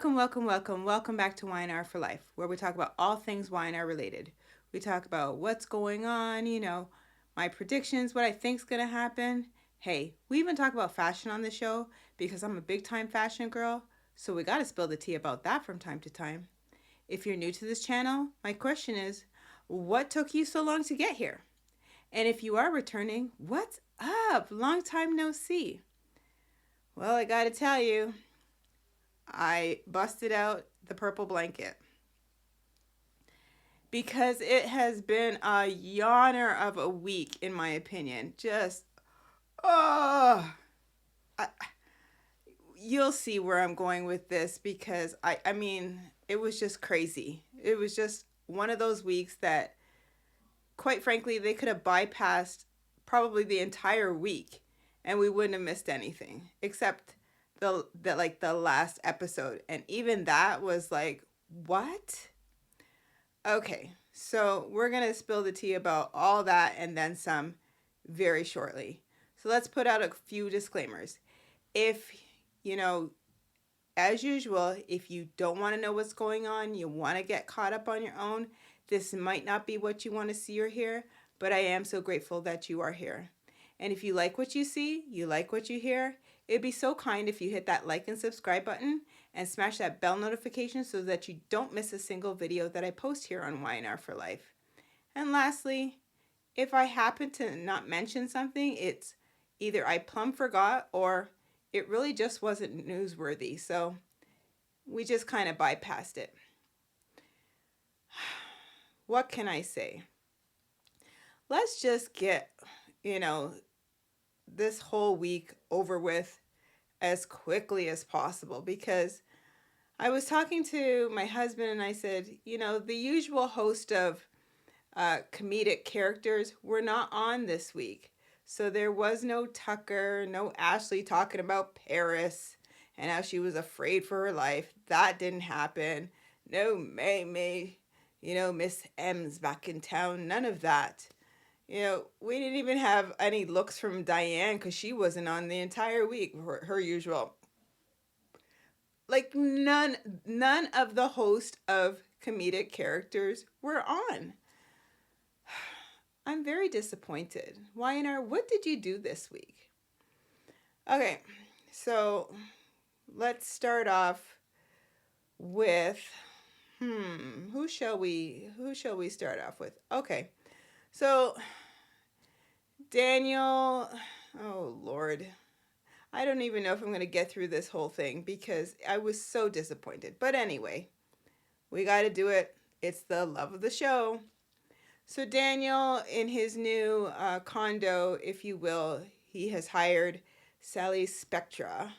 Welcome back to Y&R For Life, where we talk about all things Y&R related. We talk about what's going on, my predictions, what I think's going to happen. Hey, we even talk about fashion on the show because I'm a big time fashion girl, so we got to spill the tea about that from time to time. If you're new to this channel, my question is, what took you so long to get here? And if you are returning, what's up? Long time no see. Well, I got to tell you, I busted out the purple blanket because it has been a yawner of a week, in my opinion. Just, oh, I, you'll see where I'm going with this because I mean, it was just crazy. It was just one of those weeks that, quite frankly, they could have bypassed probably the entire week and we wouldn't have missed anything except the last episode, and even that was like, what? Okay, so we're gonna spill the tea about all that and then some very shortly. So let's put out a few disclaimers. If you know, as usual, if you don't want to know what's going on, you want to get caught up on your own, this might not be what you want to see or hear, but I am so grateful that you are here. And if you like what you see, you like what you hear, it'd be so kind if you hit that like and subscribe button and smash that bell notification so that you don't miss a single video that I post here on Y&R For Life. And lastly, if I happen to not mention something, it's either I plumb forgot or it really just wasn't newsworthy. So we just kind of bypassed it. What can I say? Let's just get, this whole week over with as quickly as possible because I was talking to my husband and I said, the usual host of comedic characters were not on this week. So there was no Tucker, no Ashley talking about Paris and how she was afraid for her life. That didn't happen. No May, Miss M's back in town. None of that. We didn't even have any looks from Diane because she wasn't on the entire week. Her usual. Like none of the host of comedic characters were on. I'm very disappointed. Y&R, what did you do this week? Okay, so let's start off with who shall we start off with? Okay. So Daniel, oh Lord. I don't even know if I'm going to get through this whole thing because I was so disappointed. But anyway, we got to do it. It's the love of the show. So Daniel, in his new condo, if you will, he has hired Sally Spectra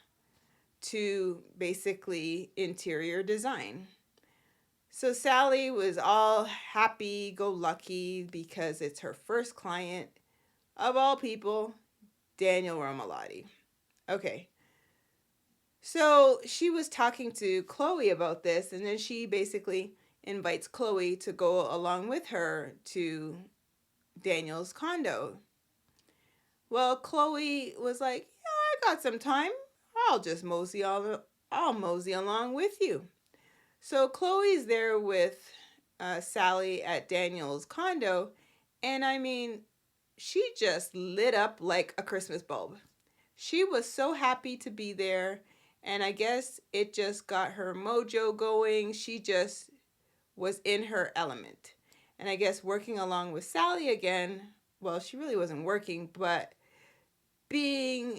to basically interior design. So Sally was all happy-go-lucky because it's her first client, of all people, Daniel Romalotti. Okay. So she was talking to Chloe about this, and then she basically invites Chloe to go along with her to Daniel's condo. Well, Chloe was like, yeah, I got some time. I'll mosey along with you. So Chloe's there with Sally at Daniel's condo, and I mean, she just lit up like a Christmas bulb. She was so happy to be there, and I guess it just got her mojo going. She just was in her element. And I guess working along with Sally again, well, she really wasn't working, but being,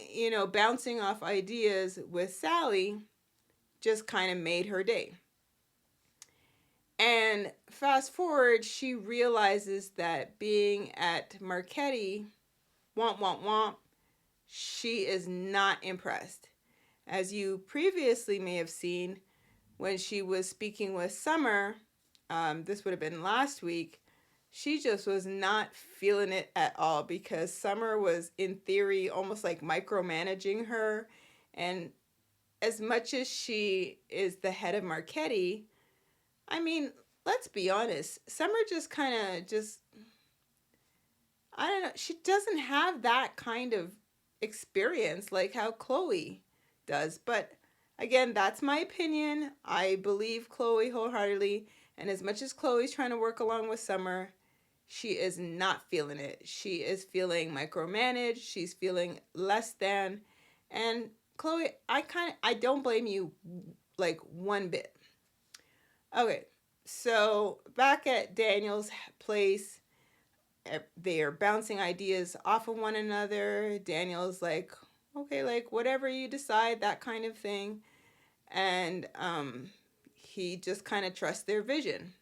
bouncing off ideas with Sally just kind of made her day. And fast forward, she realizes that being at Marchetti, womp, womp, womp, she is not impressed. As you previously may have seen, when she was speaking with Summer, this would have been last week, she just was not feeling it at all because Summer was, in theory, almost like micromanaging her. And as much as she is the head of Marchetti, I mean, let's be honest, Summer just kind of I don't know, she doesn't have that kind of experience like how Chloe does. But Again, that's my opinion. I believe Chloe wholeheartedly. And as much as Chloe's trying to work along with Summer, she is not feeling it. She is feeling micromanaged. She's feeling less than. And Chloe, I don't blame you like one bit. Okay, so back at Daniel's place, they are bouncing ideas off of one another. Daniel's like, okay, like whatever you decide, that kind of thing. And he just kind of trusts their vision.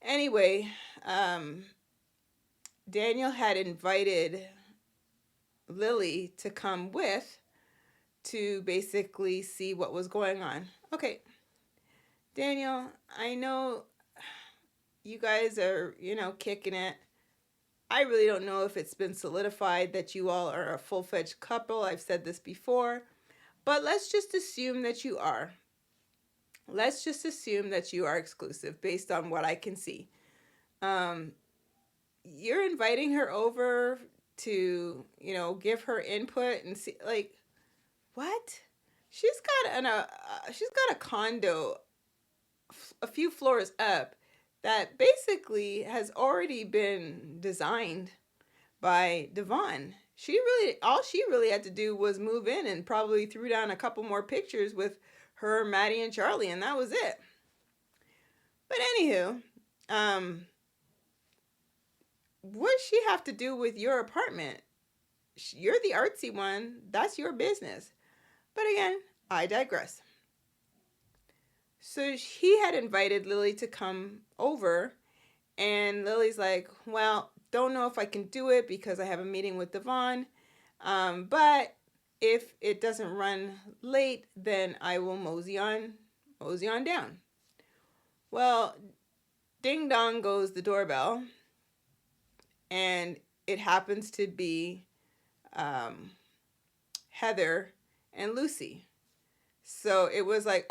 Anyway, um, Daniel had invited Lily to come with to basically see what was going on. Okay, Daniel, I know you guys are, kicking it. I really don't know if it's been solidified that you all are a full fledged couple. I've said this before, but let's just assume that you are. Let's just assume that you are exclusive based on what I can see. Um, you're inviting her over to, give her input and see, like, what? She's got a condo a few floors up that basically has already been designed by Devon. All she really had to do was move in and probably threw down a couple more pictures with her, Maddie, and Charlie, and that was it. But anywho, what does she have to do with your apartment? You're the artsy one. That's your business. But again, I digress. So he had invited Lily to come over, and Lily's like, well, don't know if I can do it because I have a meeting with Devon. But if it doesn't run late, then I will mosey on down. Well, ding dong goes the doorbell, and it happens to be Heather and Lucy. So it was like,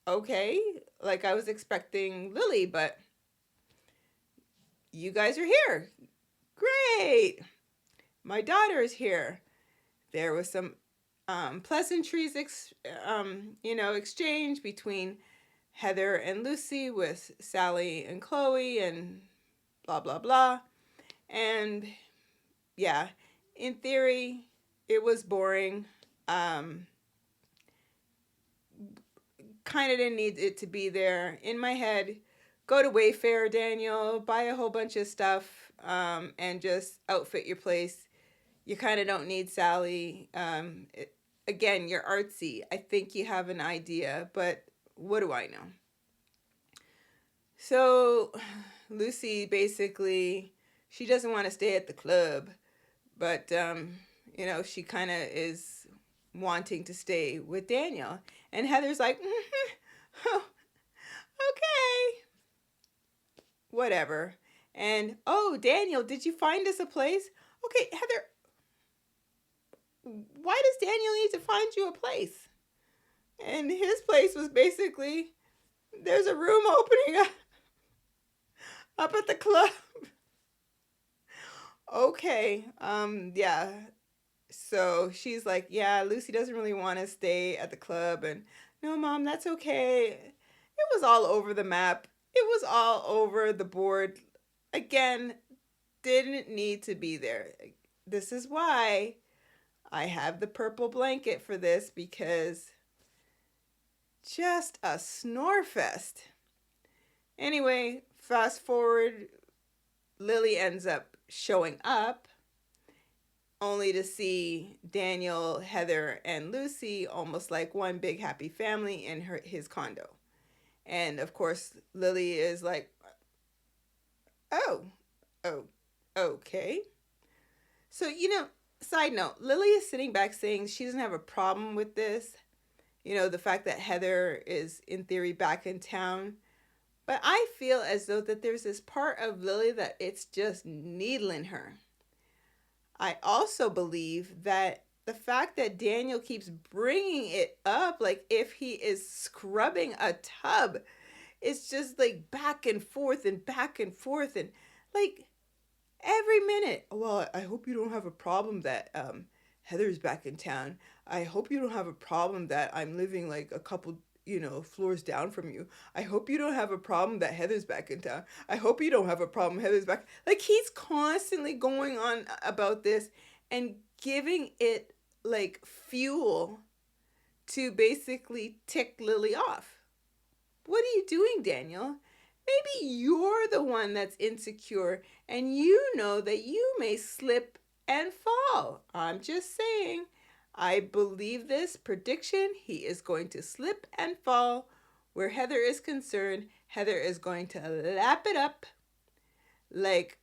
okay. Like I was expecting Lily, but you guys are here. Great. My daughter is here. There was some pleasantries, exchange between Heather and Lucy with Sally and Chloe and blah, blah, blah. And yeah, in theory, it was boring. Kind of didn't need it to be there. In my head, go to Wayfair, Daniel, buy a whole bunch of stuff, and just outfit your place. You kind of don't need Sally. Again, you're artsy. I think you have an idea, but what do I know? So Lucy basically, she doesn't want to stay at the club, but she kind of is wanting to stay with Daniel. And Heather's like, oh, okay, whatever. And, oh, Daniel, did you find us a place? Okay, Heather, why does Daniel need to find you a place? And his place was basically, there's a room opening up at the club. Okay, yeah. So she's like, yeah, Lucy doesn't really want to stay at the club. And no, Mom, that's okay. It was all over the map. It was all over the board. Again, didn't need to be there. This is why I have the purple blanket for this, because just a snore fest. Anyway, fast forward, Lily ends up showing up only to see Daniel, Heather, and Lucy almost like one big happy family in his condo. And of course, Lily is like, oh, okay. So, side note, Lily is sitting back saying she doesn't have a problem with this. The fact that Heather is in theory back in town. But I feel as though that there's this part of Lily that it's just needling her. I also believe that the fact that Daniel keeps bringing it up, like if he is scrubbing a tub, it's just like back and forth and back and forth and like every minute. Well, I hope you don't have a problem that Heather's back in town. I hope you don't have a problem that I'm living like a couple, floors down from you. I hope you don't have a problem that Heather's back in town. I hope you don't have a problem Heather's back. Like he's constantly going on about this and giving it like fuel to basically tick Lily off. What are you doing, Daniel? Maybe you're the one that's insecure and you know that you may slip and fall. I'm just saying. I believe this prediction. He is going to slip and fall. Where Heather is concerned, Heather is going to lap it up like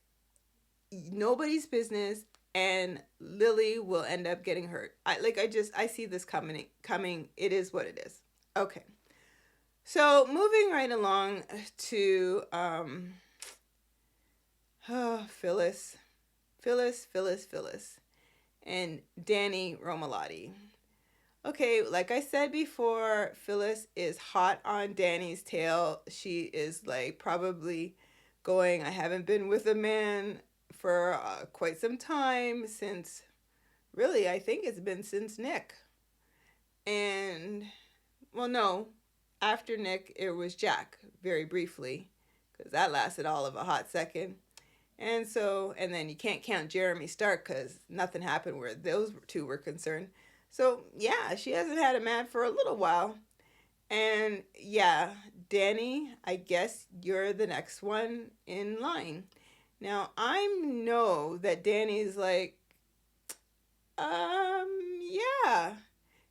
nobody's business, and Lily will end up getting hurt. I see this coming. It is what it is. Okay. So moving right along to Phyllis, and Danny Romalotti. Okay, like I said before, Phyllis is hot on Danny's tail. She is like probably going, I haven't been with a man for quite some time since, really, I think it's been since Nick. And, well, no, after Nick, it was Jack, very briefly, because that lasted all of a hot second. And then you can't count Jeremy Stark because nothing happened where those two were concerned. So, yeah, she hasn't had a man for a little while. And, yeah, Danny, I guess you're the next one in line. Now, I know that Danny's like, yeah.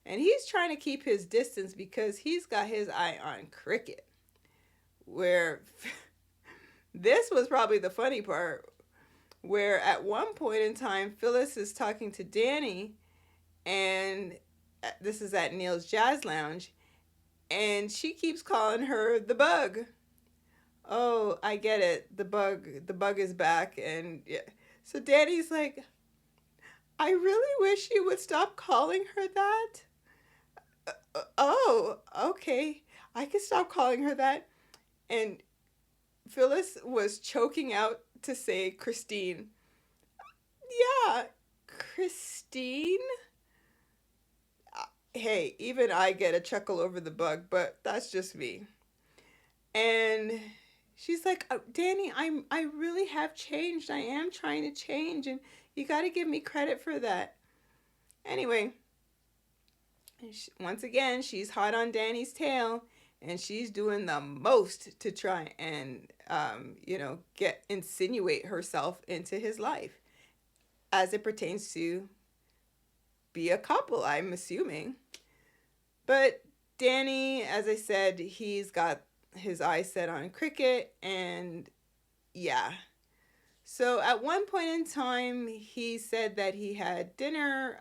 And he's trying to keep his distance because he's got his eye on Cricket. Where this was probably the funny part, where at one point in time, Phyllis is talking to Danny, and this is at Neil's Jazz Lounge, and she keeps calling her the bug. Oh, I get it. The bug is back. And yeah. So Danny's like, I really wish you would stop calling her that. Oh, okay. I can stop calling her that. And Phyllis was choking out to say Christine. Yeah, Christine? Hey, even I get a chuckle over the bug, but that's just me. And she's like, Danny, I really have changed. I am trying to change, and you got to give me credit for that. Anyway, once again, she's hot on Danny's tail, and she's doing the most to try and, insinuate herself into his life as it pertains to be a couple, I'm assuming. But Danny, as I said, he's got his eyes set on Cricket, and yeah. So at one point in time, he said that he had dinner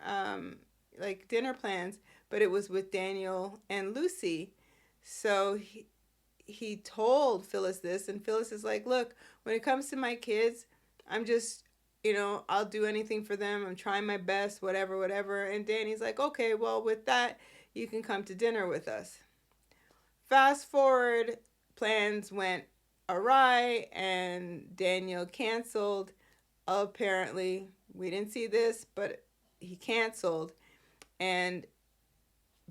plans, but it was with Daniel and Lucy. So he told Phyllis this, and Phyllis is like, look, when it comes to my kids, I'm just, I'll do anything for them. I'm trying my best, whatever. And Danny's like, okay, well, with that, you can come to dinner with us. Fast forward, plans went awry, and Daniel canceled. Apparently, we didn't see this, but he canceled. And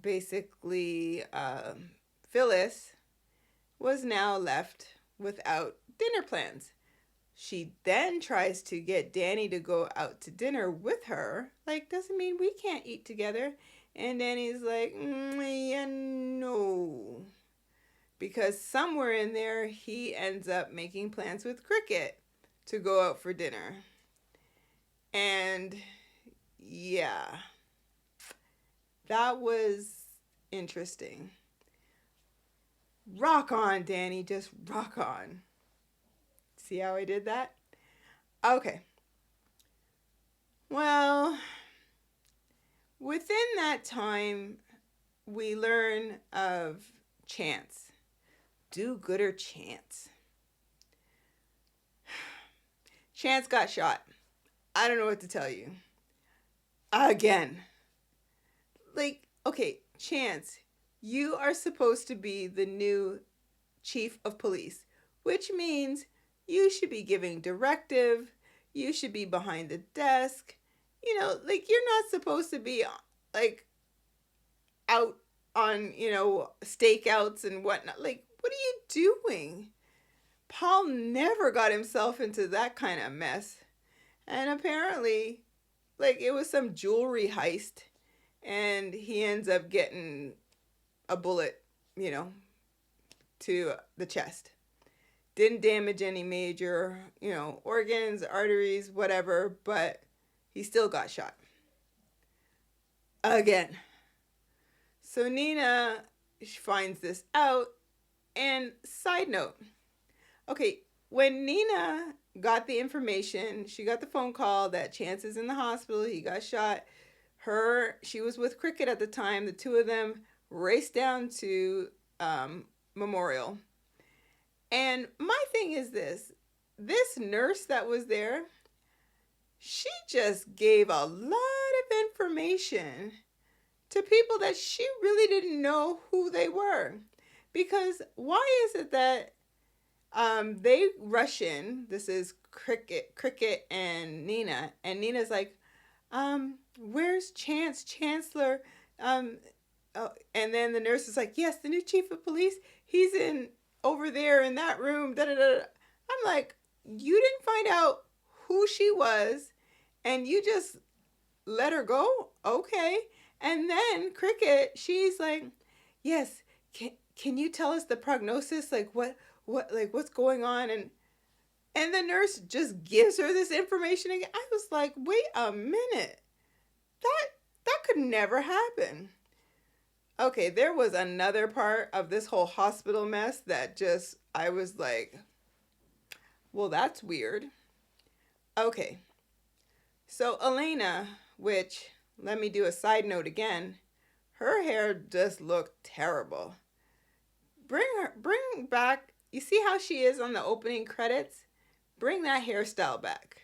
basically, Phyllis was now left without dinner plans. She then tries to get Danny to go out to dinner with her. Like, doesn't mean we can't eat together. And Danny's like, yeah, no. Because somewhere in there, he ends up making plans with Cricket to go out for dinner. And yeah, that was interesting. Rock on, Danny. Just rock on. See how I did that? Okay. Well, within that time, we learn of Chance. Do-gooder Chance. Chance got shot. I don't know what to tell you. Again. Like, okay, Chance, you are supposed to be the new chief of police, which means you should be giving directive, you should be behind the desk, like you're not supposed to be like out on, stakeouts and whatnot. Like, what are you doing? Paul never got himself into that kind of mess. And apparently, like, it was some jewelry heist, and he ends up getting a bullet, you know, to the chest. Didn't damage any major, organs, arteries, whatever, but he still got shot. Again. So Nina finds this out. And side note, okay, when Nina got the information, she got the phone call that Chance is in the hospital, he got shot. She was with Cricket at the time. The two of them raced down to Memorial. And my thing is this nurse that was there, she just gave a lot of information to people that she really didn't know who they were. Because why is it that they rush in? This is Cricket and Nina. And Nina's like, where's Chancellor? And then the nurse is like, yes, the new chief of police. He's in over there in that room. Da, da, da. I'm like, you didn't find out who she was, and you just let her go? Okay. And then Cricket, she's like, yes, can you tell us the prognosis? Like what's going on? And the nurse just gives her this information again. I was like, wait a minute. That could never happen. Okay, there was another part of this whole hospital mess that just, I was like, well, that's weird. Okay, so Elena, which, let me do a side note again, her hair just looked terrible. Bring back, you see how she is on the opening credits? Bring that hairstyle back.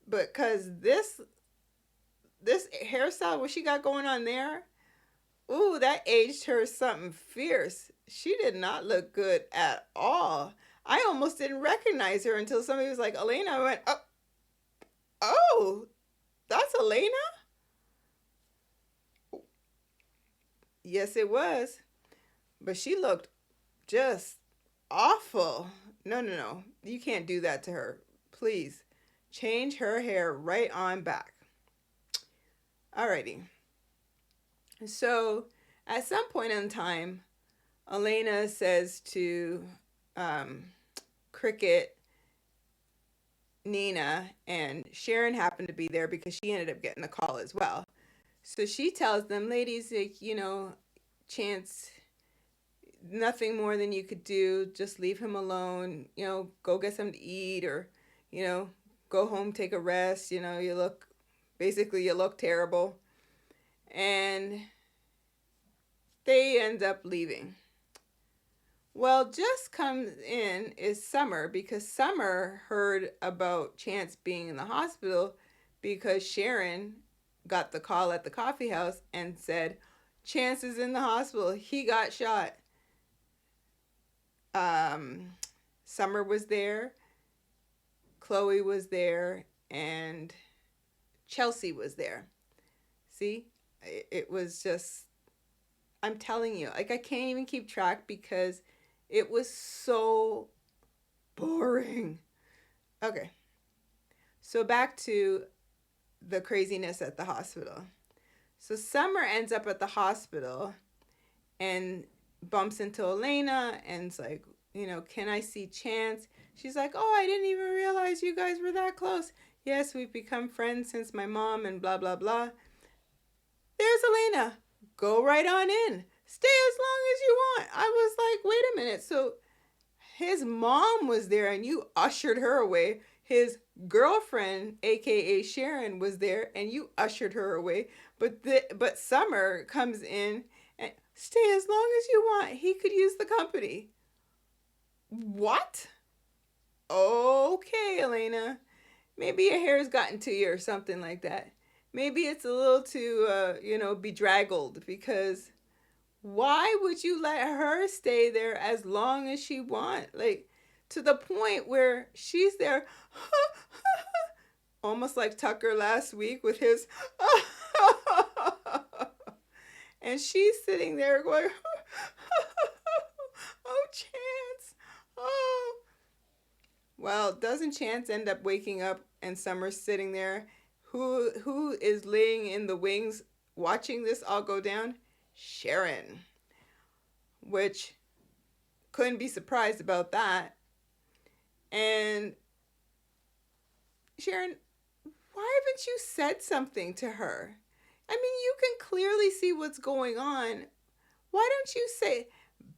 Because this hairstyle, what she got going on there, ooh, that aged her something fierce. She did not look good at all. I almost didn't recognize her until somebody was like, Elena. I went, oh, that's Elena? Yes, it was. But she looked just awful. No. You can't do that to her. Please, change her hair right on back. Alrighty. So, at some point in time, Elena says to Cricket, Nina, and Sharon happened to be there because she ended up getting the call as well. So she tells them, ladies, like, Chance, nothing more than you could do. Just leave him alone. Go get something to eat, or, go home, take a rest. You look terrible. And they end up leaving. Well, just comes in is Summer, because Summer heard about Chance being in the hospital because Sharon got the call at the coffee house and said, Chance is in the hospital. He got shot. Summer was there. Chloe was there. And Chelsea was there. See? It was just, I'm telling you, like, I can't even keep track because it was so boring. Okay. So back to the craziness at the hospital. So Summer ends up at the hospital and bumps into Elena and's like, can I see Chance? She's like, oh, I didn't even realize you guys were that close. Yes, we've become friends since my mom and blah, blah, blah. There's Elena. Go right on in. Stay as long as you want. I was like, wait a minute. So his mom was there and you ushered her away. His girlfriend, aka Sharon, was there and you ushered her away. But Summer comes in and stay as long as you want. He could use the company. What? Okay, Elena. Maybe your hair's gotten to you or something like that. Maybe it's a little too, bedraggled, because why would you let her stay there as long as she want? Like, to the point where she's there, almost like Tucker last week with his and she's sitting there going oh Chance, oh. Well, doesn't Chance end up waking up and Summer's sitting there? Who is laying in the wings watching this all go down? Sharon. Which couldn't be surprised about that. And Sharon, why haven't you said something to her? I mean, you can clearly see what's going on. Why don't you say,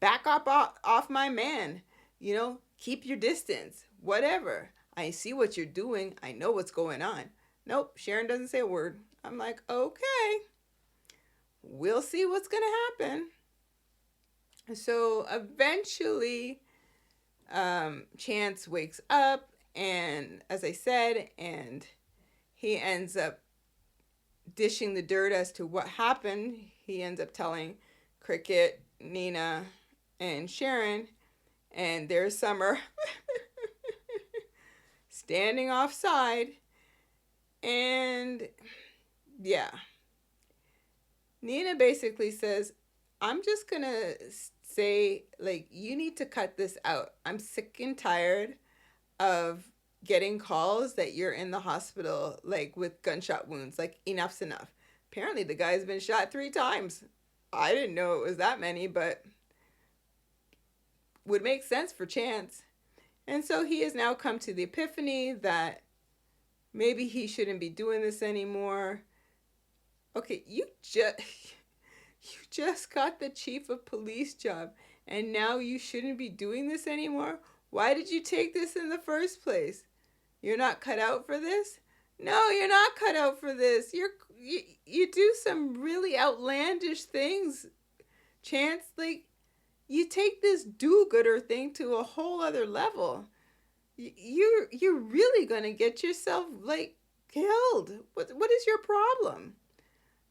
back up off my man? You know, keep your distance, whatever. I see what you're doing. I know what's going on. Nope, Sharon doesn't say a word. I'm like, okay, we'll see what's going to happen. So eventually, Chance wakes up, and as I said, and he ends up dishing the dirt as to what happened. He ends up telling Cricket, Nina, and Sharon, and there's Summer standing offside. And yeah, Nina basically says, I'm just gonna say, like, you need to cut this out. I'm sick and tired of getting calls that you're in the hospital, like, with gunshot wounds. Like, enough's enough. Apparently the guy's been shot 3 times. I didn't know it was that many, but would make sense for Chance. And so he has now come to the epiphany that maybe he shouldn't be doing this anymore. Okay, you just got the chief of police job, and now you shouldn't be doing this anymore? Why did you take this in the first place? You're not cut out for this? No, you're not cut out for this. You do some really outlandish things, Chance. Like, you take this do-gooder thing to a whole other level. You're really gonna get yourself, like, killed. What is your problem?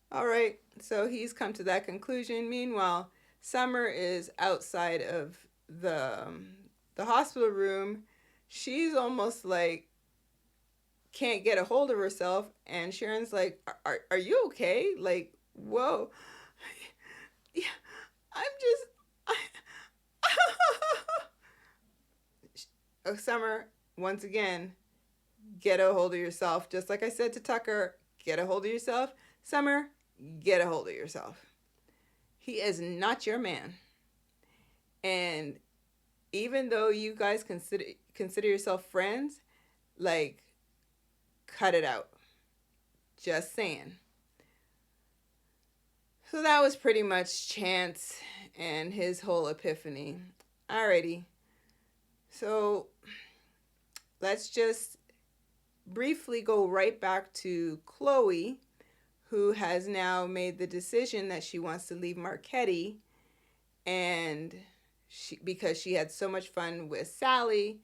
All right, so he's come to that conclusion. Meanwhile, Summer is outside of the hospital room. She's almost like can't get a hold of herself, and Sharon's like, are you okay? Like, whoa. Yeah, I'm just Summer, once again, get a hold of yourself. Just like I said to Tucker, get a hold of yourself. Summer, get a hold of yourself. He is not your man. And even though you guys consider yourself friends, like, cut it out. Just saying. So that was pretty much Chance and his whole epiphany. Alrighty. So let's just briefly go right back to Chloe, who has now made the decision that she wants to leave Marquetti, and because she had so much fun with Sally,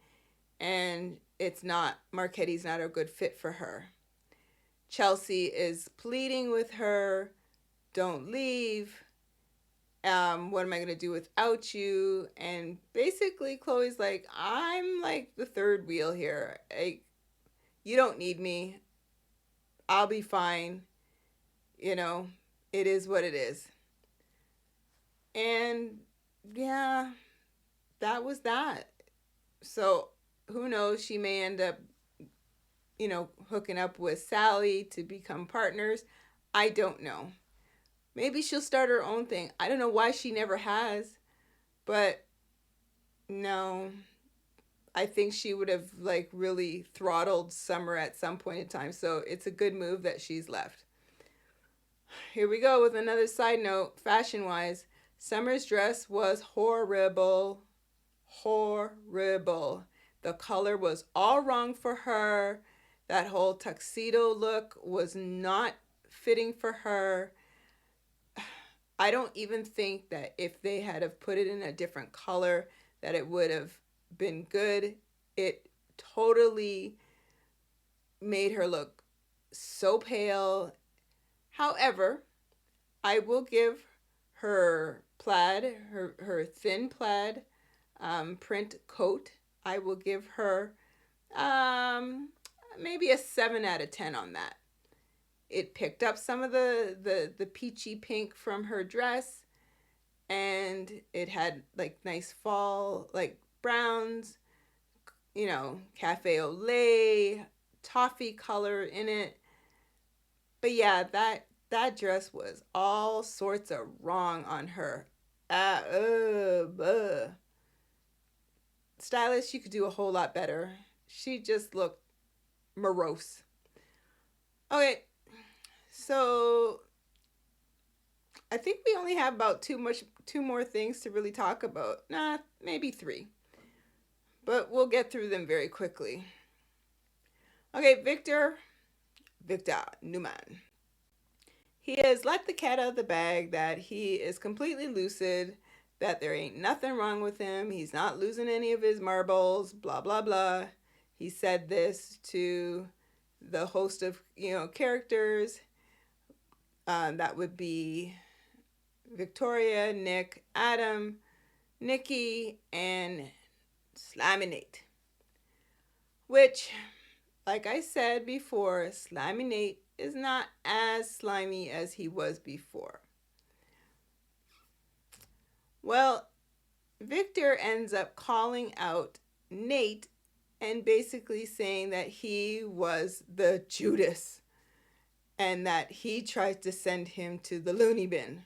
and Marquetti's not a good fit for her. Chelsea is pleading with her, don't leave. What am I going to do without you? And basically Chloe's like, I'm like the third wheel here. You don't need me. I'll be fine. You know, it is what it is. And yeah, that was that. So who knows, she may end up, hooking up with Sally to become partners. I don't know. Maybe she'll start her own thing. I don't know why she never has, but no, I think she would have, like, really throttled Summer at some point in time. So it's a good move that she's left. Here we go with another side note. Fashion-wise, Summer's dress was horrible. Horrible. The color was all wrong for her. That whole tuxedo look was not fitting for her. I don't even think that if they had have put it in a different color that it would have been good. It totally made her look so pale. However, I will give her plaid, her thin plaid print coat, I will give her maybe maybe a 7 out of 10 on that. It picked up some of the peachy pink from her dress, and it had like nice fall like browns, cafe au lait, toffee color in it. But yeah, that dress was all sorts of wrong on her. Uh. Stylist, you could do a whole lot better. She just looked morose. Okay, so I think we only have about two more things to really talk about. Nah, maybe 3. But we'll get through them very quickly. Okay, Victor Newman. He has let the cat out of the bag that he is completely lucid, that there ain't nothing wrong with him. He's not losing any of his marbles, blah, blah, blah. He said this to the host of, characters. That would be Victoria, Nick, Adam, Nikki, and Slaminate. Which, like I said before, Slaminate is not as slimy as he was before. Well, Victor ends up calling out Nate and basically saying that he was the Judas and that he tried to send him to the loony bin.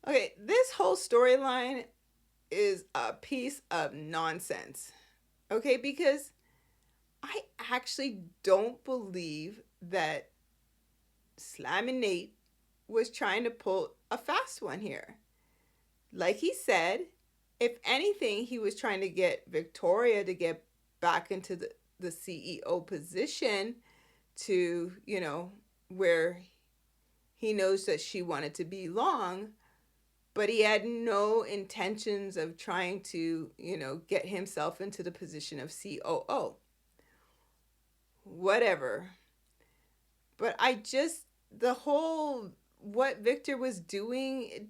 Okay, this whole storyline is a piece of nonsense. Okay, because I actually don't believe that Slaminate was trying to pull a fast one here. Like he said, if anything, he was trying to get Victoria to get back into the CEO position to, where he knows that she wanted to belong, but he had no intentions of trying to, get himself into the position of COO. Whatever. But what Victor was doing,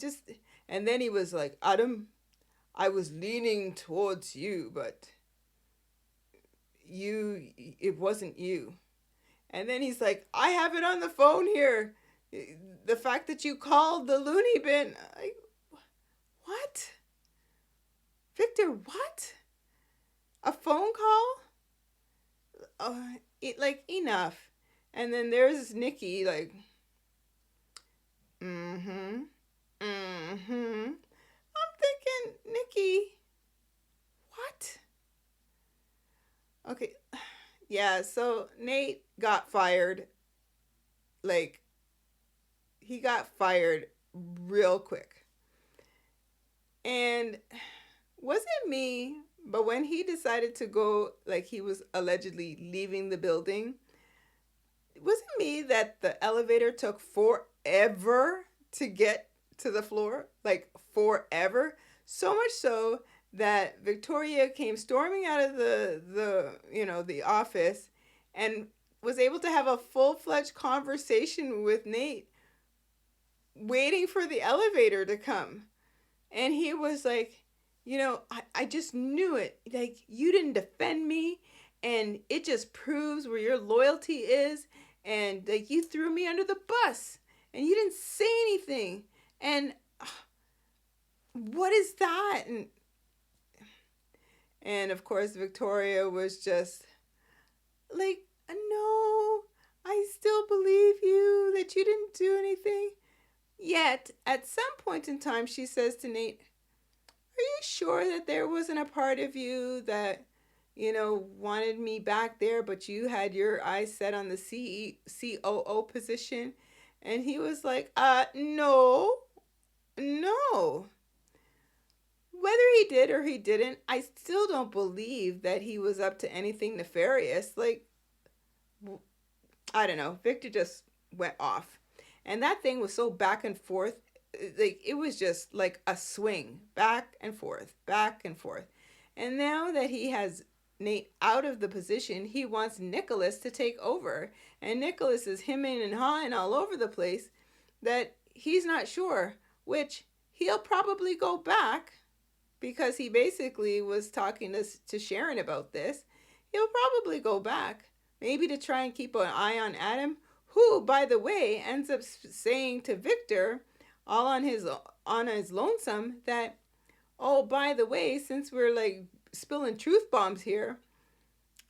and then he was like, Adam, I was leaning towards you, but it wasn't you. And then he's like, I have it on the phone here. The fact that you called the loony bin. What? Victor, what? A phone call? Enough. And then there's Nikki, like, I'm thinking, Nikki, what? Okay, yeah, so Nate got fired. Like, he got fired real quick. And wasn't me, but when he decided to go, like he was allegedly leaving the building, it wasn't me that the elevator took forever to get to the floor, like forever. So much so that Victoria came storming out of the office and was able to have a full-fledged conversation with Nate, waiting for the elevator to come. And he was like, I just knew it. Like, you didn't defend me, and it just proves where your loyalty is. And like, you threw me under the bus, and you didn't say anything. And what is that? And of course, Victoria was just like, no, I still believe you that you didn't do anything. Yet, at some point in time, she says to Nate, are you sure that there wasn't a part of you that, wanted me back there, but you had your eyes set on the COO position? And he was like, no. Whether he did or he didn't, I still don't believe that he was up to anything nefarious. Like, I don't know. Victor just went off. And that thing was so back and forth. Like, it was just like a swing, back and forth, back and forth. And now that he has Nate out of the position, he wants Nicholas to take over. And Nicholas is hemming and hawing all over the place that he's not sure, which he'll probably go back, because he basically was talking to Sharon about this. He'll probably go back, maybe to try and keep an eye on Adam, who, by the way, ends up saying to Victor, all on his lonesome, that, oh, by the way, since we're like spilling truth bombs here,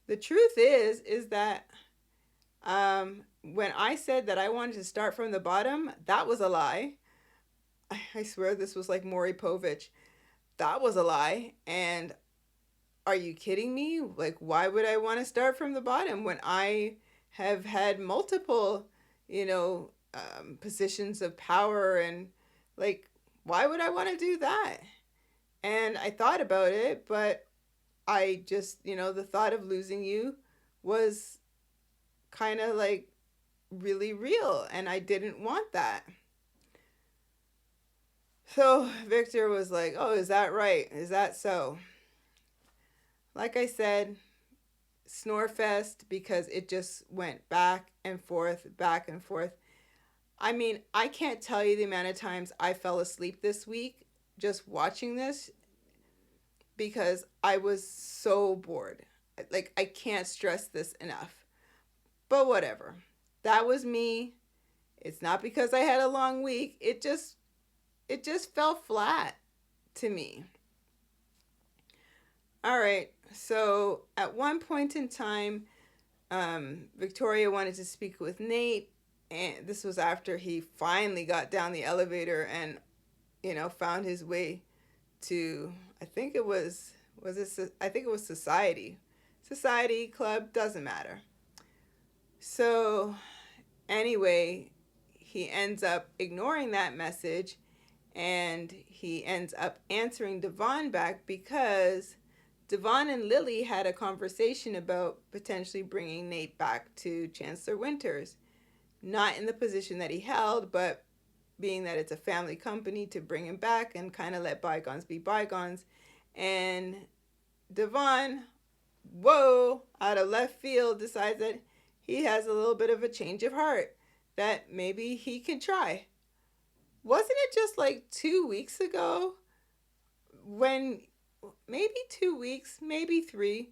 the truth is that when I said that I wanted to start from the bottom, that was a lie. I swear this was like Maury Povich. That was a lie. And are you kidding me? Like, why would I want to start from the bottom when I have had multiple, positions of power, and like, why would I want to do that? And I thought about it, but I just, the thought of losing you was kind of like really real, and I didn't want that. So Victor was like, oh, is that right? Is that so? Like I said, snore fest, because it just went back and forth, back and forth. I mean, I can't tell you the amount of times I fell asleep this week just watching this, because I was so bored. Like, I can't stress this enough. But whatever. That was me. It's not because I had a long week. It just fell flat to me. All right. So at one point in time, Victoria wanted to speak with Nate, and this was after he finally got down the elevator and found his way to, I think it was I think it was Society Club, doesn't matter. So anyway, he ends up ignoring that message, and he ends up answering Devon back, because Devon and Lily had a conversation about potentially bringing Nate back to Chancellor Winters. Not in the position that he held, but being that it's a family company, to bring him back and kind of let bygones be bygones. And Devon, whoa, out of left field, decides that he has a little bit of a change of heart, that maybe he can try. Wasn't it just like 2 weeks ago, when, maybe 2 weeks, maybe 3,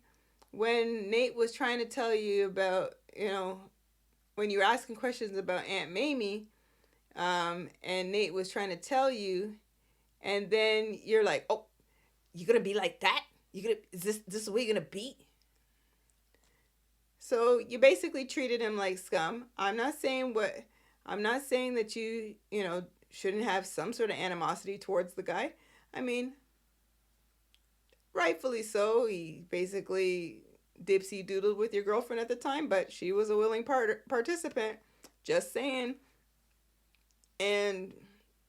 when Nate was trying to tell you about, when you were asking questions about Aunt Mamie, and Nate was trying to tell you, and then you're like, oh, you gonna be like that? Is this the way you're gonna be? So you basically treated him like scum. I'm not saying that you shouldn't have some sort of animosity towards the guy. I mean, rightfully so. He basically dipsy doodled with your girlfriend at the time, but she was a willing participant. Just saying. And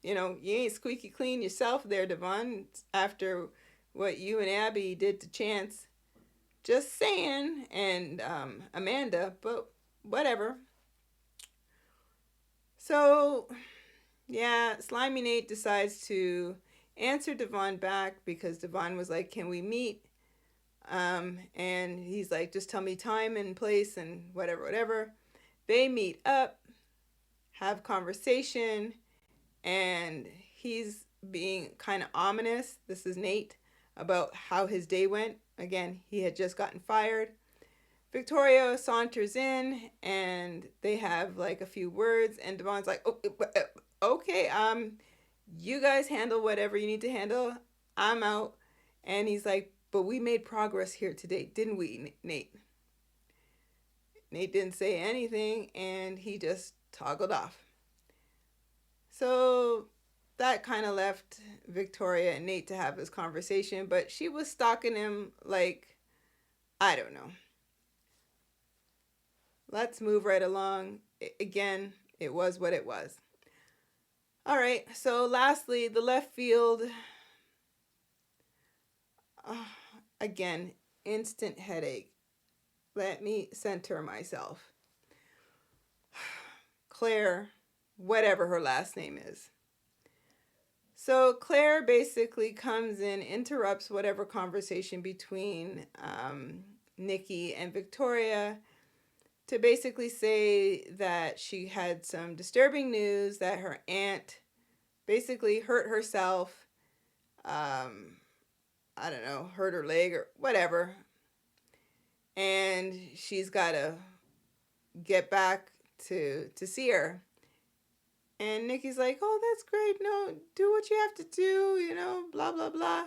you ain't squeaky clean yourself there, Devon, after what you and Abby did to Chance. Just saying. And Amanda, but whatever. So, yeah, Slimy Nate decides to answer Devon back, because Devon was like, can we meet? And he's like, just tell me time and place and whatever. They meet up, have conversation, and he's being kind of ominous. This is Nate, about how his day went. Again, he had just gotten fired. Victoria saunters in, and they have like a few words, and Devon's like, oh, okay, you guys handle whatever you need to handle. I'm out. And he's like, but we made progress here today, didn't we, Nate? Nate didn't say anything, and he just toggled off. So that kind of left Victoria and Nate to have this conversation, but she was stalking him like, I don't know. Let's move right along. Again, it was what it was. All right, so lastly, the left field. Again, instant headache. Let me center myself. Claire, whatever her last name is. So Claire basically comes in, interrupts whatever conversation between Nikki and Victoria, to basically say that she had some disturbing news, that her aunt basically hurt herself. I don't know, hurt her leg or whatever. And she's got to get back to see her. And Nikki's like, "Oh, that's great. No, do what you have to do, blah blah blah."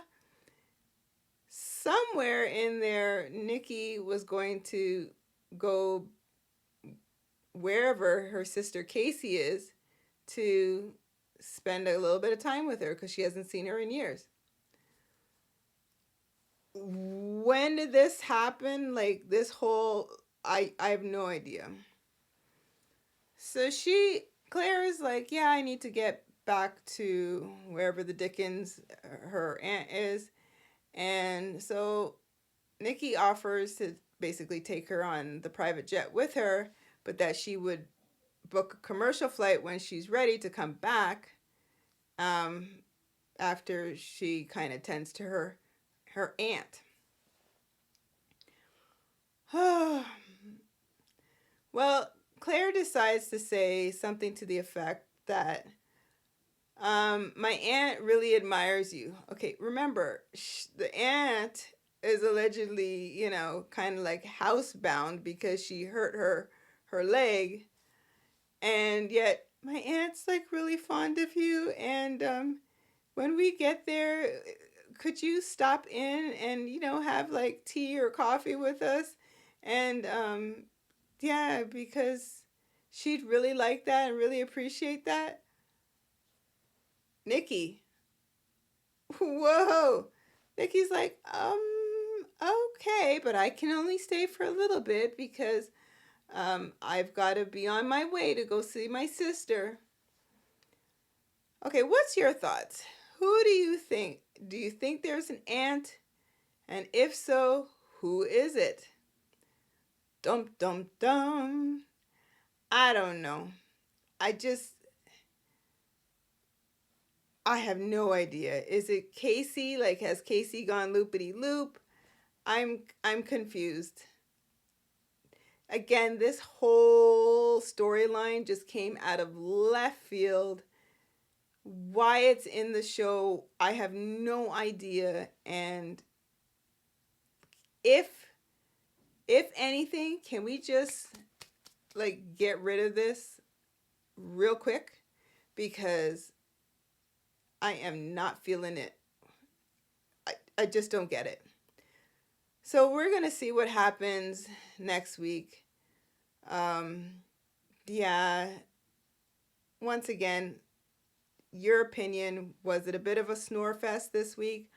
Somewhere in there, Nikki was going to go wherever her sister Casey is to spend a little bit of time with her because she hasn't seen her in years. When did this happen? Like this whole, I have no idea. So Claire is like, yeah, I need to get back to wherever the Dickens, her aunt is. And so Nikki offers to basically take her on the private jet with her, but that she would book a commercial flight when she's ready to come back, after she kind of tends to her aunt. Well, Claire decides to say something to the effect that, my aunt really admires you. Okay, remember, the aunt is allegedly, kind of like housebound because she hurt her leg, and yet my aunt's like really fond of you, and when we get there, could you stop in and have like tea or coffee with us? And yeah, because she'd really like that and really appreciate that. Nikki, whoa. Nikki's like, okay, but I can only stay for a little bit because I've got to be on my way to go see my sister. Okay, what's your thoughts? Who do you think? Do you think there's an aunt? And if so, who is it? Dum dum dum. I don't know. I have no idea. Is it Casey? Like, has Casey gone loopity loop? I'm confused. Again, this whole storyline just came out of left field. Why it's in the show, I have no idea. And if anything, can we just like get rid of this real quick? Because I am not feeling it. I just don't get it. So we're going to see what happens next week. Yeah, once again, your opinion, was it a bit of a snore fest this week?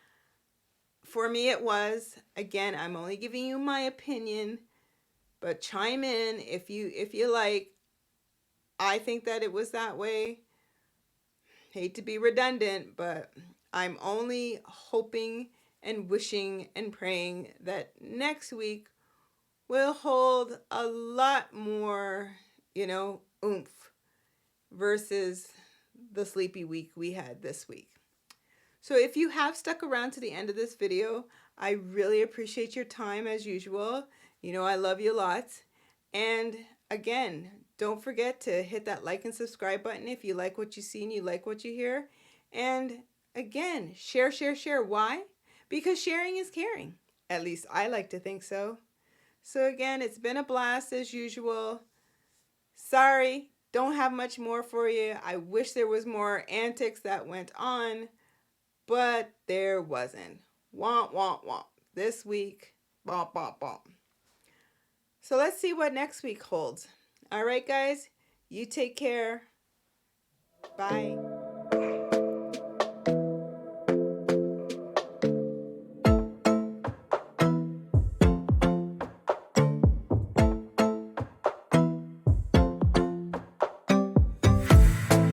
For me, it was. Again, I'm only giving you my opinion, but chime in if you like. I think that it was that way. Hate to be redundant, but I'm only hoping and wishing and praying that next week will hold a lot more, oomph versus the sleepy week we had this week. So if you have stuck around to the end of this video, I really appreciate your time as usual. I love you lots. And again, don't forget to hit that like and subscribe button if you like what you see and you like what you hear. And again, share, share, share. Why? Because sharing is caring. At least I like to think so. So again, it's been a blast as usual. Sorry, don't have much more for you. I wish there was more antics that went on, but there wasn't. Womp, womp, womp. This week, bomp, bomp, bomp. So let's see what next week holds. All right, guys, you take care. Bye.